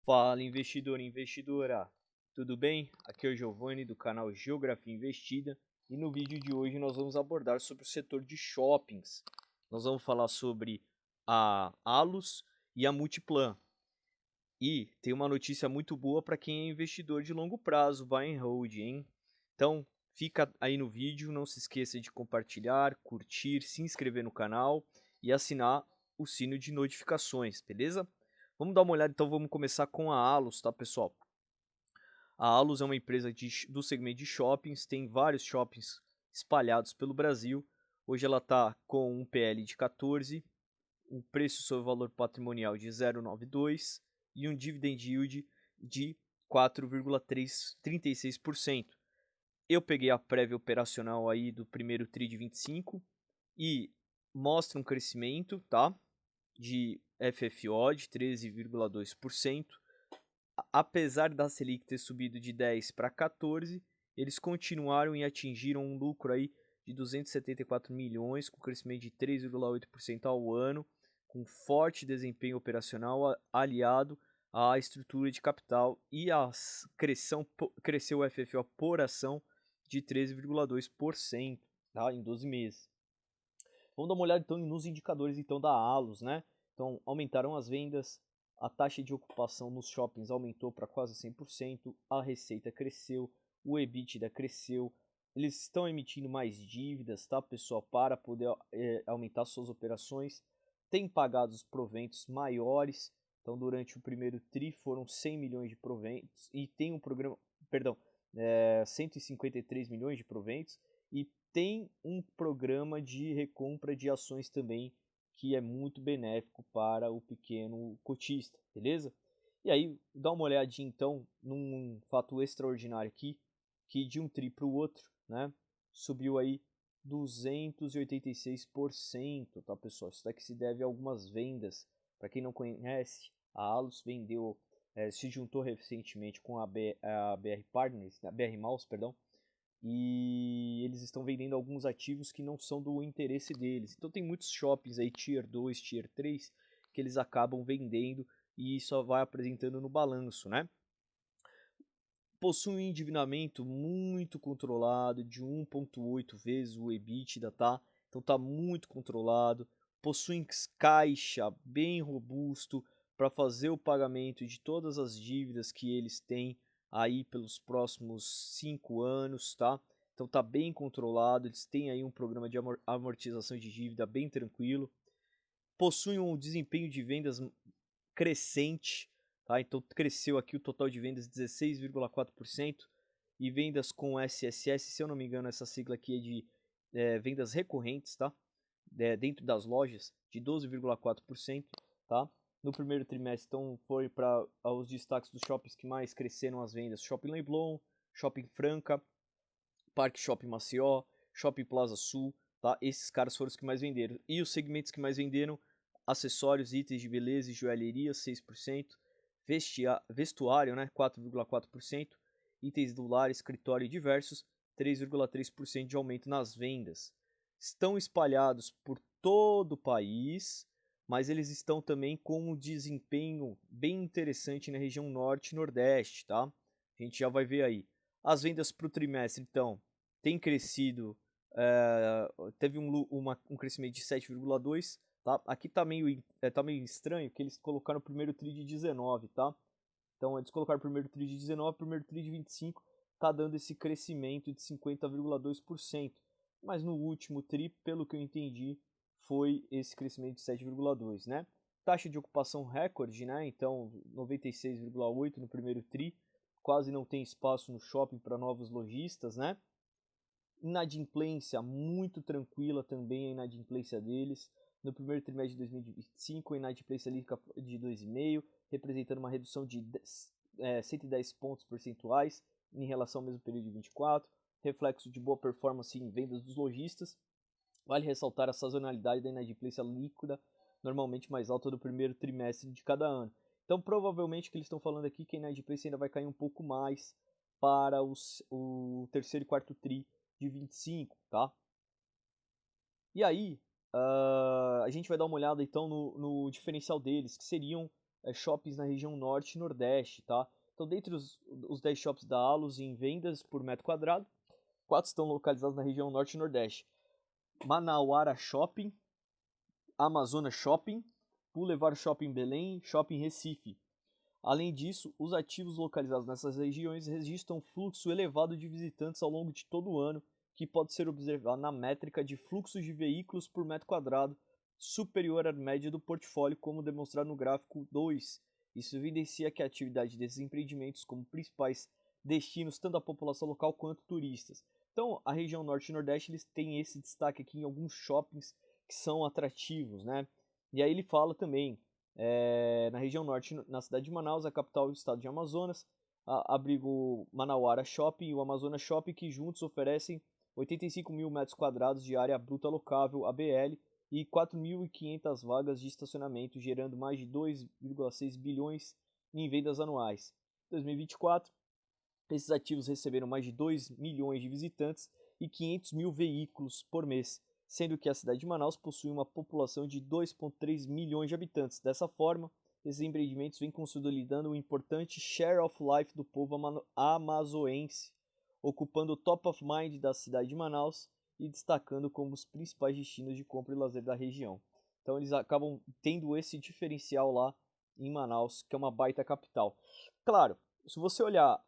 Fala investidor e investidora, tudo bem? Aqui é o Giovanni do canal Geografia Investida e no vídeo de hoje nós vamos abordar sobre o setor de shoppings. Nós vamos falar sobre a Allos e a Multiplan. E tem uma notícia muito boa para quem é investidor de longo prazo, buy and hold, hein? Então fica aí no vídeo, não se esqueça de compartilhar, curtir, se inscrever no canal e assinar o sino de notificações, beleza? Vamos dar uma olhada, então vamos começar com a Allos, tá pessoal? A Allos é uma empresa do segmento de shoppings, tem vários shoppings espalhados pelo Brasil. Hoje ela está com um PL de 14, um preço sobre valor patrimonial de 0,92 e um dividend yield de 4,36%. Eu peguei a prévia operacional aí do primeiro TRI de 25 e mostra um crescimento, tá? De FFO de 13,2%. Apesar da Selic ter subido de 10 para 14, eles continuaram e atingiram um lucro aí de 274 milhões, com crescimento de 3,8% ao ano, com forte desempenho operacional aliado à estrutura de capital e cresceu o FFO por ação de 13,2%, tá, em 12 meses. Vamos dar uma olhada então nos indicadores então da Allos, né? Então aumentaram as vendas, a taxa de ocupação nos shoppings aumentou para quase 100%, a receita cresceu, o EBITDA cresceu, eles estão emitindo mais dívidas, tá pessoal, para poder aumentar suas operações, tem pagado os proventos maiores, então durante o primeiro TRI foram 100 milhões de proventos e tem um programa, perdão, 153 milhões de proventos e tem um programa de recompra de ações também que é muito benéfico para o pequeno cotista, beleza? E aí, dá uma olhadinha então num fato extraordinário aqui, que de um TRI para o outro, né, subiu aí 286%, tá pessoal? Isso daqui se deve a algumas vendas. Para quem não conhece, a Allos vendeu, se juntou recentemente com a BR Partners, a BR Malls, perdão, e eles estão vendendo alguns ativos que não são do interesse deles. Então tem muitos shoppings aí, Tier 2, Tier 3, que eles acabam vendendo e só vai apresentando no balanço, né? Possui um endividamento muito controlado, de 1,8 vezes o EBITDA, tá? Então tá muito controlado. Possui caixa bem robusto para fazer o pagamento de todas as dívidas que eles têm aí pelos próximos 5 anos, tá? Então tá bem controlado, eles têm aí um programa de amortização de dívida bem tranquilo. Possui um desempenho de vendas crescente, tá? Então cresceu aqui o total de vendas 16,4% e vendas com SSS, se eu não me engano, essa sigla aqui é de vendas recorrentes, tá? Dentro das lojas de 12,4%, tá? No primeiro trimestre, então, foi para os destaques dos shoppings que mais cresceram as vendas: Shopping Leblon, Shopping Franca, Parque Shopping Maceió, Shopping Plaza Sul, tá? Esses caras foram os que mais venderam. E os segmentos que mais venderam: acessórios, itens de beleza e joalheria, 6%, vestuário, né, 4,4%, itens do lar, escritório e diversos, 3,3% de aumento nas vendas. Estão espalhados por todo o país, mas eles estão também com um desempenho bem interessante na região norte e nordeste, tá? A gente já vai ver aí. As vendas para o trimestre, então, tem crescido, teve um crescimento de 7,2%, tá? Aqui tá meio estranho que eles colocaram o primeiro TRI de 19, tá? Então eles colocaram o primeiro TRI de 19, o primeiro TRI de 25, tá dando esse crescimento de 50,2%. Mas no último TRI, pelo que eu entendi, foi esse crescimento de 7,2, né? Taxa de ocupação recorde, né? Então 96,8 no primeiro TRI, quase não tem espaço no shopping para novos lojistas, né? Inadimplência muito tranquila também, a inadimplência deles. No primeiro trimestre de 2025, a inadimplência líquida de 2,5%, representando uma redução de 110 pontos percentuais em relação ao mesmo período de 24, reflexo de boa performance em vendas dos lojistas. Vale ressaltar a sazonalidade da inadimplência líquida, normalmente mais alta do primeiro trimestre de cada ano. Então, provavelmente, o que eles estão falando aqui é que a inadimplência ainda vai cair um pouco mais para o terceiro e quarto TRI de 25, tá? E aí, a gente vai dar uma olhada então no diferencial deles, que seriam shoppings na região norte e nordeste, tá? Então, dentre os 10 shops da Allos em vendas por metro quadrado, 4 estão localizados na região norte e nordeste. Manauara Shopping, Amazonas Shopping, Boulevard Shopping Belém, Shopping Recife. Além disso, os ativos localizados nessas regiões registram fluxo elevado de visitantes ao longo de todo o ano, que pode ser observado na métrica de fluxos de veículos por metro quadrado, superior à média do portfólio, como demonstrado no gráfico 2. Isso evidencia que a atividade desses empreendimentos como principais destinos tanto da população local quanto turistas. Então, a região norte e nordeste eles têm esse destaque aqui em alguns shoppings que são atrativos, né? E aí ele fala também, na região norte, na cidade de Manaus, a capital do estado de Amazonas, abriga o Manauara Shopping e o Amazonas Shopping, que juntos oferecem 85 mil metros quadrados de área bruta locável, ABL, e 4.500 vagas de estacionamento, gerando mais de 2,6 bilhões em vendas anuais. Em 2024, esses ativos receberam mais de 2 milhões de visitantes e 500 mil veículos por mês, sendo que a cidade de Manaus possui uma população de 2,3 milhões de habitantes. Dessa forma, esses empreendimentos vêm consolidando um importante share of life do povo amazoense, ocupando o top of mind da cidade de Manaus e destacando como os principais destinos de compra e lazer da região. Então eles acabam tendo esse diferencial lá em Manaus, que é uma baita capital. Claro, se você olhar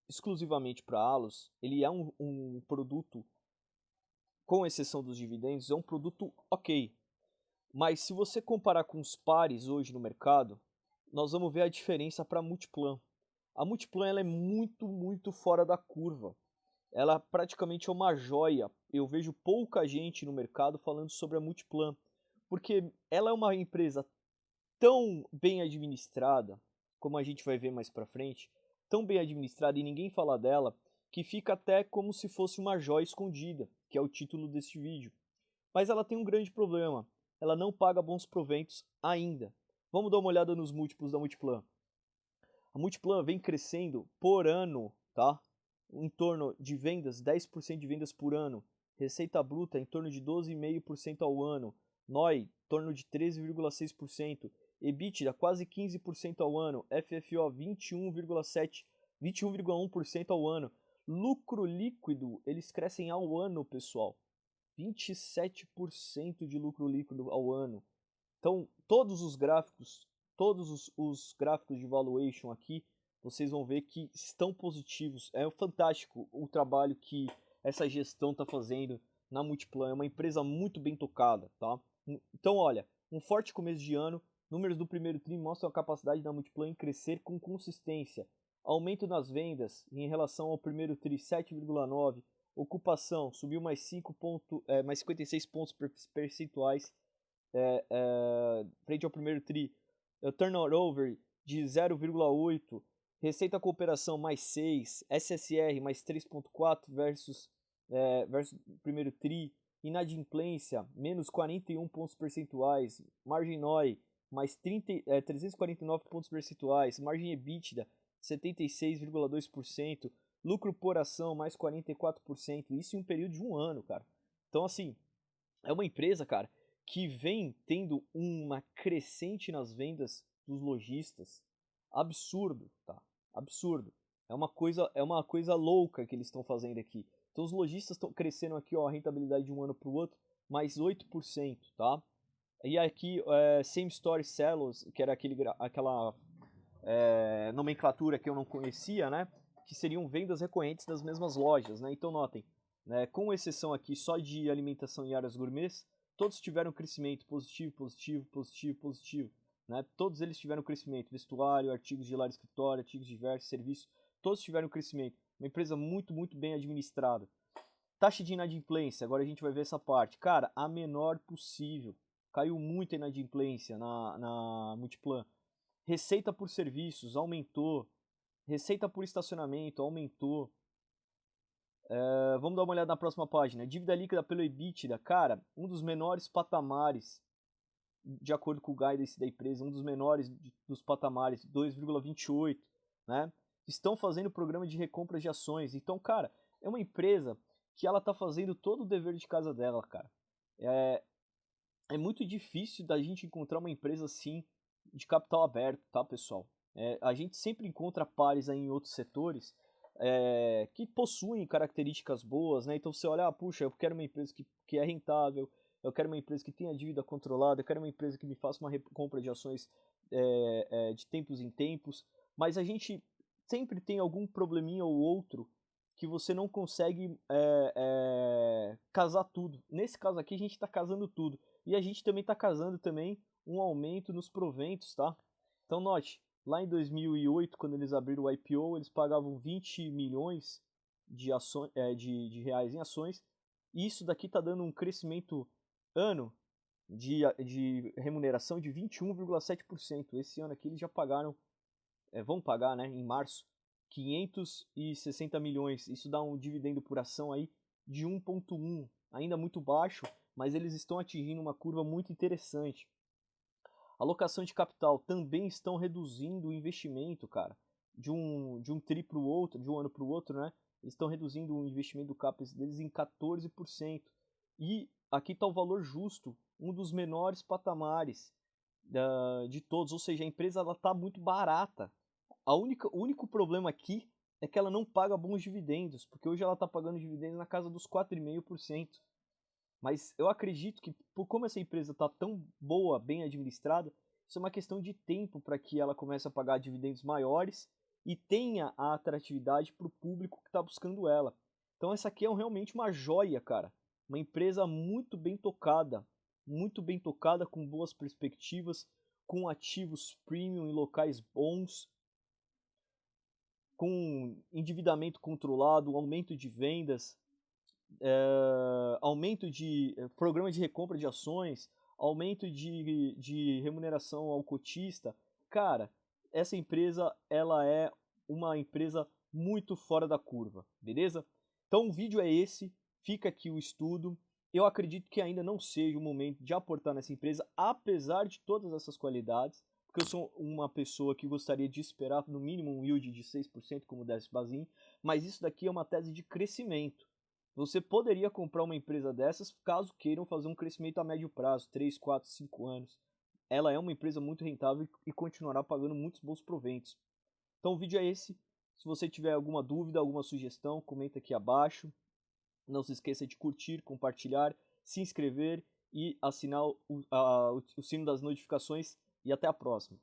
exclusivamente para a Allos, ele é um produto, com exceção dos dividendos, é um produto ok. Mas se você comparar com os pares hoje no mercado, nós vamos ver a diferença para a Multiplan. A Multiplan ela é muito fora da curva. Ela praticamente é uma joia. Eu vejo pouca gente no mercado falando sobre a Multiplan, porque ela é uma empresa tão bem administrada, como a gente vai ver mais para frente, tão bem administrada e ninguém fala dela, que fica até como se fosse uma joia escondida, que é o título deste vídeo. Mas ela tem um grande problema, ela não paga bons proventos ainda. Vamos dar uma olhada nos múltiplos da Multiplan. A Multiplan vem crescendo por ano, tá? Em torno de vendas, 10% de vendas por ano. Receita bruta em torno de 12,5% ao ano. NOI, em torno de 13,6%. EBITDA, quase 15% ao ano. FFO, 21,1% ao ano. Lucro líquido, eles crescem ao ano, pessoal. 27% de lucro líquido ao ano. Então, todos os gráficos de valuation aqui, vocês vão ver que estão positivos. É fantástico o trabalho que essa gestão está fazendo na Multiplan. É uma empresa muito bem tocada, tá? Então, olha, um forte começo de ano. Números do primeiro tri mostram a capacidade da Multiplan em crescer com consistência. Aumento nas vendas em relação ao primeiro tri, 7,9%. Ocupação subiu mais 56 pontos percentuais frente ao primeiro tri. Turnover de 0,8%. Receita com operação mais 6%. SSR mais 3,4% versus primeiro tri. Inadimplência, menos 41 pontos percentuais. Margem NOI, mais 349 pontos percentuais. Margem EBITDA, 76,2%. Lucro por ação, mais 44%. Isso em um período de um ano, cara. Então, assim, é uma empresa, cara, que vem tendo uma crescente nas vendas dos lojistas. Absurdo, tá? Absurdo. É uma coisa louca que eles estão fazendo aqui. Então os lojistas estão crescendo aqui, ó, a rentabilidade de um ano para o outro, mais 8%, tá? E aqui, same store sales, que era aquela nomenclatura que eu não conhecia, né? Que seriam vendas recorrentes das mesmas lojas, né? Então notem, né, com exceção aqui só de alimentação e áreas gourmets, todos tiveram crescimento positivo, né? Todos eles tiveram crescimento, vestuário, artigos de lar e escritório, artigos diversos, serviços, todos tiveram crescimento. Uma empresa muito bem administrada. Taxa de inadimplência, agora a gente vai ver essa parte. Cara, a menor possível. Caiu muito a inadimplência na Multiplan. Receita por serviços aumentou. Receita por estacionamento aumentou. Vamos dar uma olhada na próxima página. Dívida líquida pelo EBITDA, cara, um dos menores patamares, de acordo com o guidance da empresa, um dos menores dos patamares, 2,28, né? Estão fazendo programa de recompra de ações. Então, cara, é uma empresa que ela tá fazendo todo o dever de casa dela, cara. É muito difícil da gente encontrar uma empresa assim de capital aberto, tá, pessoal? A gente sempre encontra pares aí em outros setores que possuem características boas, né? Então você olha, puxa, eu quero uma empresa que é rentável, eu quero uma empresa que tenha dívida controlada, eu quero uma empresa que me faça uma recompra de ações de tempos em tempos, mas a gente sempre tem algum probleminha ou outro que você não consegue casar tudo. Nesse caso aqui a gente está casando tudo. E a gente também está casando também um aumento nos proventos, tá? Então note, lá em 2008, quando eles abriram o IPO, eles pagavam 20 milhões de reais em ações. E isso daqui está dando um crescimento ano de remuneração de 21,7%. Esse ano aqui eles já pagaram, vão pagar, né, em março, 560 milhões. Isso dá um dividendo por ação aí de 1,1, ainda muito baixo, mas eles estão atingindo uma curva muito interessante. Alocação de capital também estão reduzindo o investimento, cara, de um tri para o outro, de um ano para o outro, né? Eles estão reduzindo o investimento do CAPEX deles em 14%. E aqui está o valor justo, um dos menores patamares de todos, ou seja, a empresa está muito barata. O único problema aqui é que ela não paga bons dividendos, porque hoje ela está pagando dividendos na casa dos 4,5%. Mas eu acredito que, por como essa empresa está tão boa, bem administrada, isso é uma questão de tempo para que ela comece a pagar dividendos maiores e tenha a atratividade para o público que está buscando ela. Então essa aqui é realmente uma joia, cara. Uma empresa muito bem tocada, com boas perspectivas, com ativos premium em locais bons, com endividamento controlado, aumento de vendas, aumento de programa de recompra de ações, aumento de remuneração ao cotista. Cara, essa empresa ela é uma empresa muito fora da curva, beleza? Então o vídeo é esse, fica aqui o estudo. Eu acredito que ainda não seja o momento de aportar nessa empresa, apesar de todas essas qualidades, porque eu sou uma pessoa que gostaria de esperar no mínimo um yield de 6%, como desse Bazin, mas isso daqui é uma tese de crescimento. Você poderia comprar uma empresa dessas caso queiram fazer um crescimento a médio prazo, 3, 4, 5 anos. Ela é uma empresa muito rentável e continuará pagando muitos bons proventos. Então o vídeo é esse. Se você tiver alguma dúvida, alguma sugestão, comenta aqui abaixo. Não se esqueça de curtir, compartilhar, se inscrever e assinar o sino das notificações. E até a próxima.